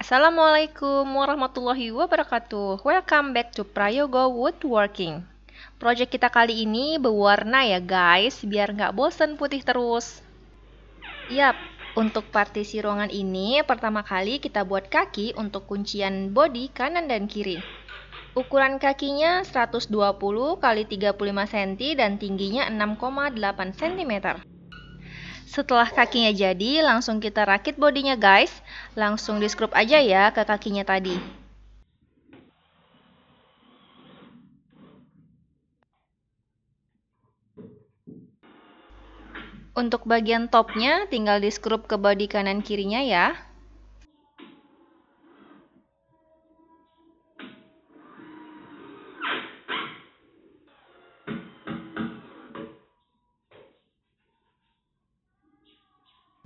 Assalamualaikum warahmatullahi wabarakatuh. Welcome back to Prayogo Woodworking. Project kita kali ini berwarna ya guys, biar nggak bosen putih terus. Yap, untuk partisi ruangan ini pertama kali kita buat kaki untuk kuncian bodi kanan dan kiri. Ukuran kakinya 120 kali 35 cm dan tingginya 6,8 cm. Setelah kakinya jadi, langsung kita rakit bodinya guys. Langsung di skrup aja ya ke kakinya tadi. Untuk bagian topnya tinggal di skrup ke bodi kanan kirinya ya.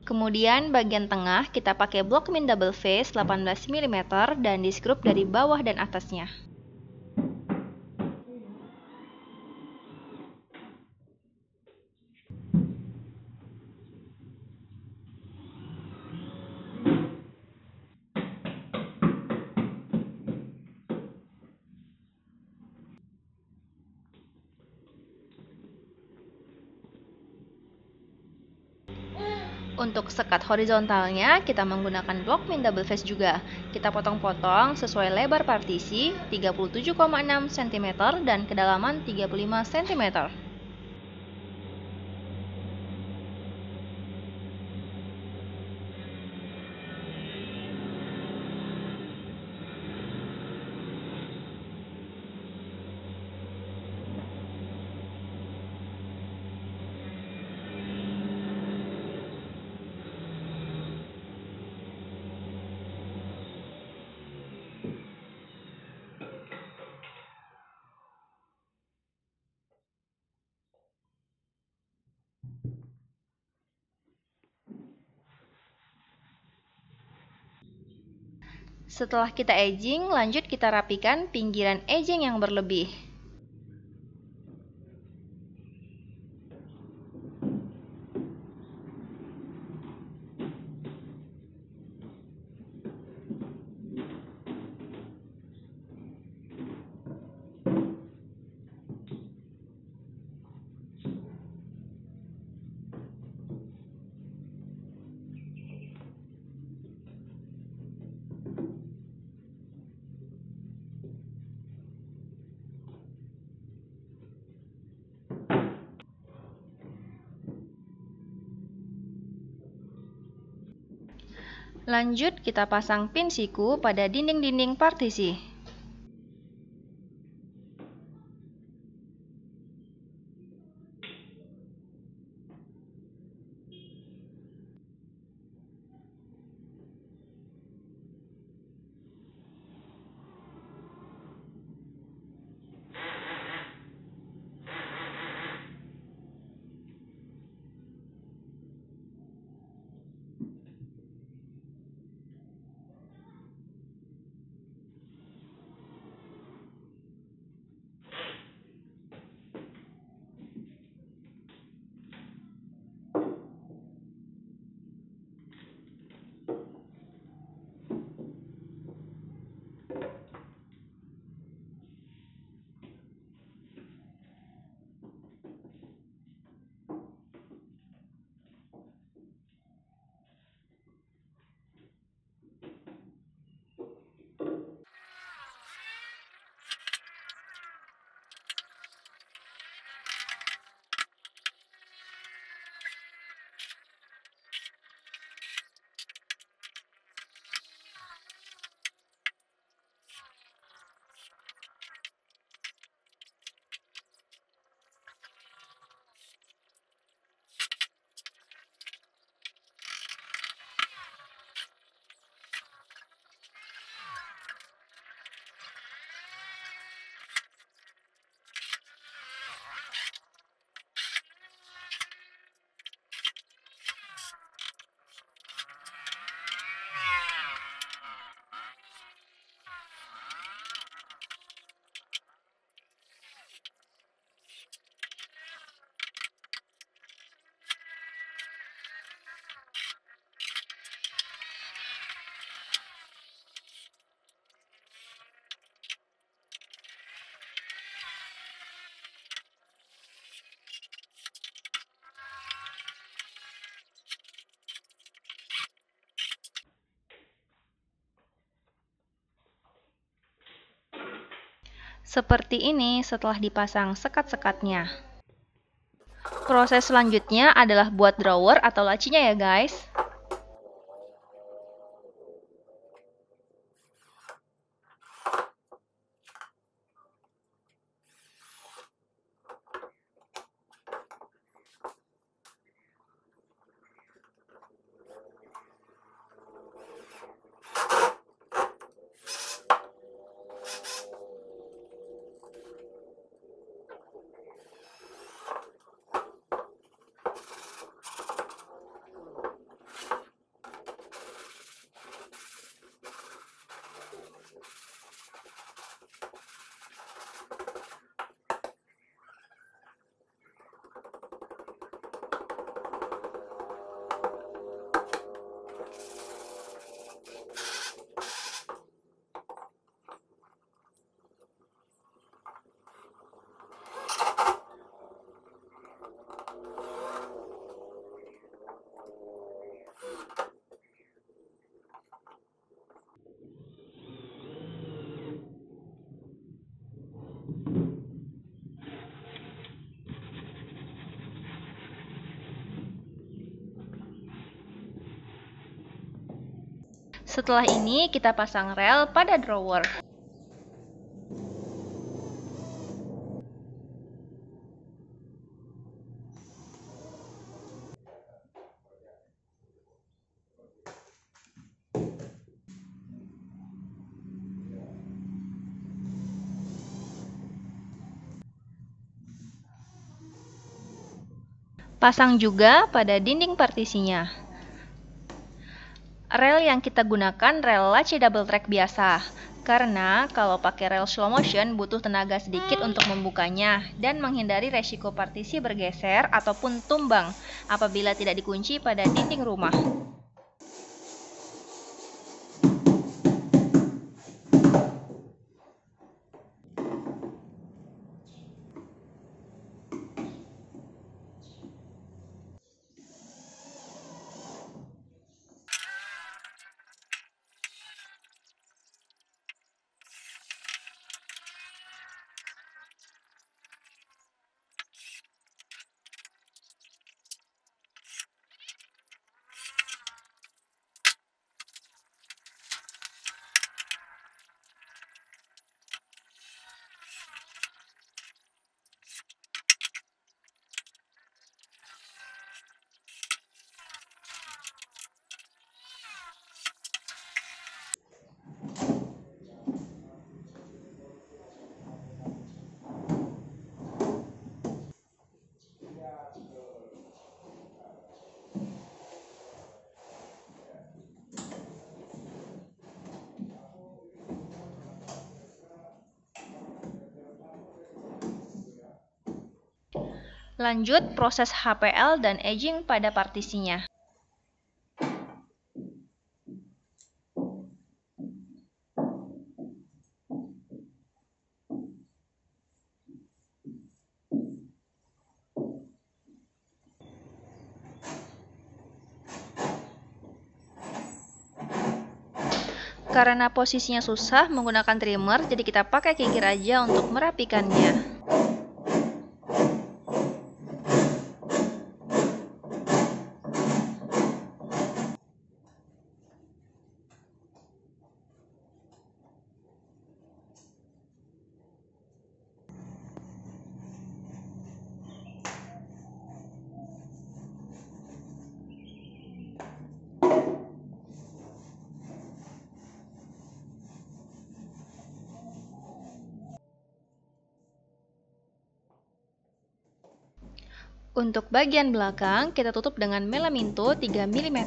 Kemudian bagian tengah kita pakai blok min double face 18 mm dan di skrup dari bawah dan atasnya. Untuk sekat horizontalnya, kita menggunakan blok min double face juga. Kita potong-potong sesuai lebar partisi 37,6 cm dan kedalaman 35 cm. Setelah kita edging, lanjut kita rapikan pinggiran edging yang berlebih. Lanjut kita pasang pin siku pada dinding-dinding partisi. Seperti ini setelah dipasang sekat-sekatnya. Proses selanjutnya adalah buat drawer atau lacinya ya guys. Setelah ini kita pasang rel pada drawer. Pasang juga pada dinding partisinya. Rel yang kita gunakan rel laci double track biasa, karena kalau pakai rel slow motion butuh tenaga sedikit untuk membukanya dan menghindari resiko partisi bergeser ataupun tumbang apabila tidak dikunci pada dinding rumah. Lanjut proses HPL dan edging pada partisinya. Karena posisinya susah menggunakan trimmer, jadi kita pakai kikir aja untuk merapikannya. Untuk bagian belakang, kita tutup dengan melaminto 3 mm.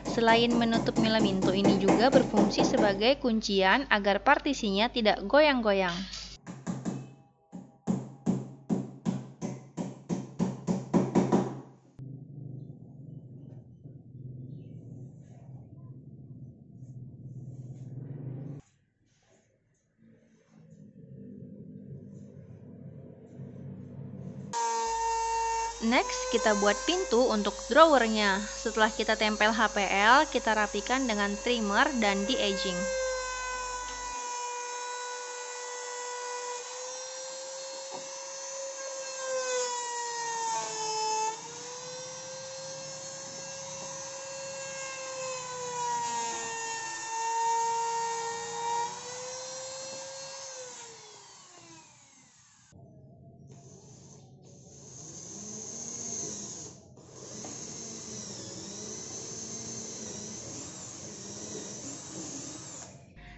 Selain menutup melaminto ini juga berfungsi sebagai kuncian agar partisinya tidak goyang-goyang. Next, kita buat pintu untuk drawernya. Setelah kita tempel HPL, kita rapikan dengan trimmer dan de-edging.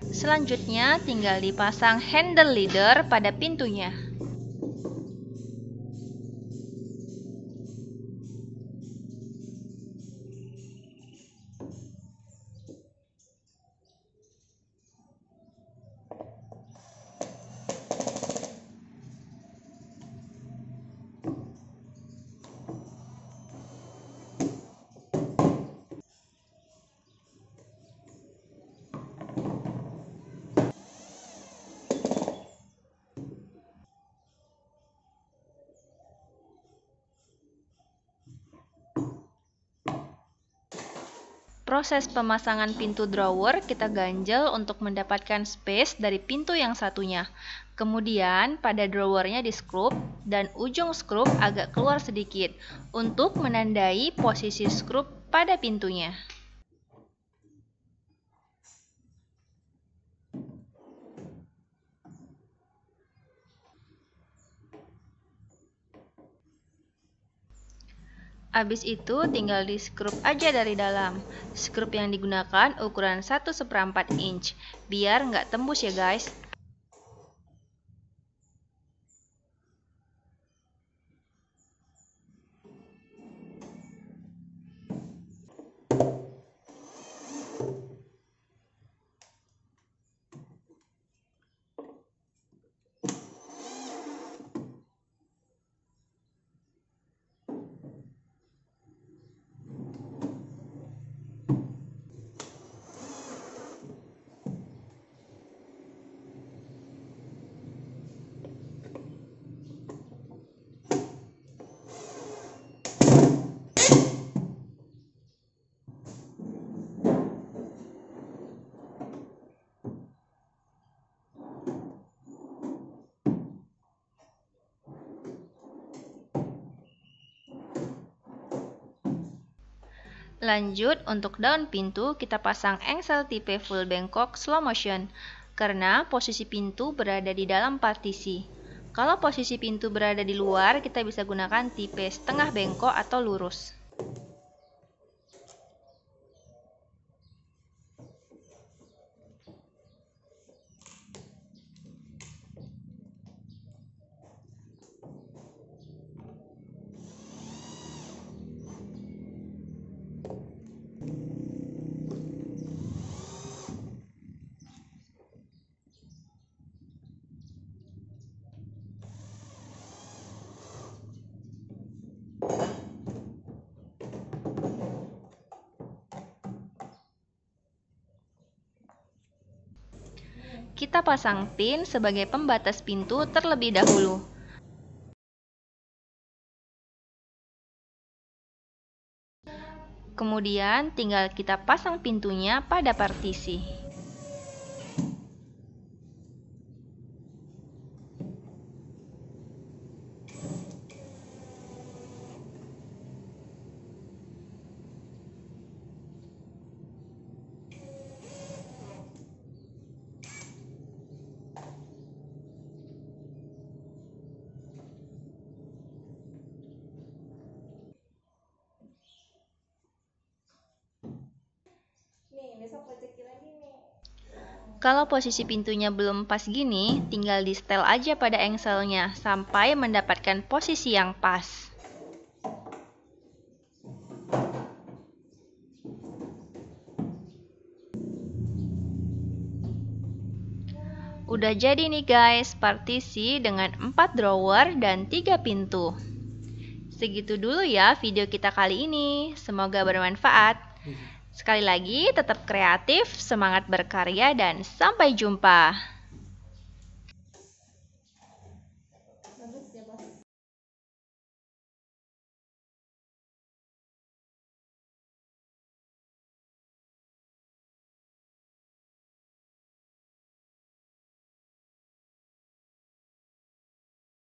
Selanjutnya tinggal dipasang handle leader pada pintunya. Proses pemasangan pintu drawer kita ganjel untuk mendapatkan space dari pintu yang satunya. Kemudian pada drawernya di skrup dan ujung skrup agak keluar sedikit untuk menandai posisi skrup pada pintunya. Abis itu tinggal di skrup aja dari dalam. Skrup yang digunakan ukuran 1/4 inch, biar nggak tembus ya guys. Lanjut, untuk daun pintu kita pasang engsel tipe full bengkok slow motion, karena posisi pintu berada di dalam partisi. Kalau posisi pintu berada di luar, kita bisa gunakan tipe setengah bengkok atau lurus. Kita pasang pin sebagai pembatas pintu terlebih dahulu. Kemudian tinggal kita pasang pintunya pada partisi. Kalau posisi pintunya belum pas gini, tinggal di setel aja pada engselnya sampai mendapatkan posisi yang pas. Udah jadi nih guys, partisi dengan 4 drawer dan 3 pintu. Segitu dulu ya video kita kali ini, semoga bermanfaat. Sekali lagi, tetap kreatif, semangat berkarya, dan sampai jumpa.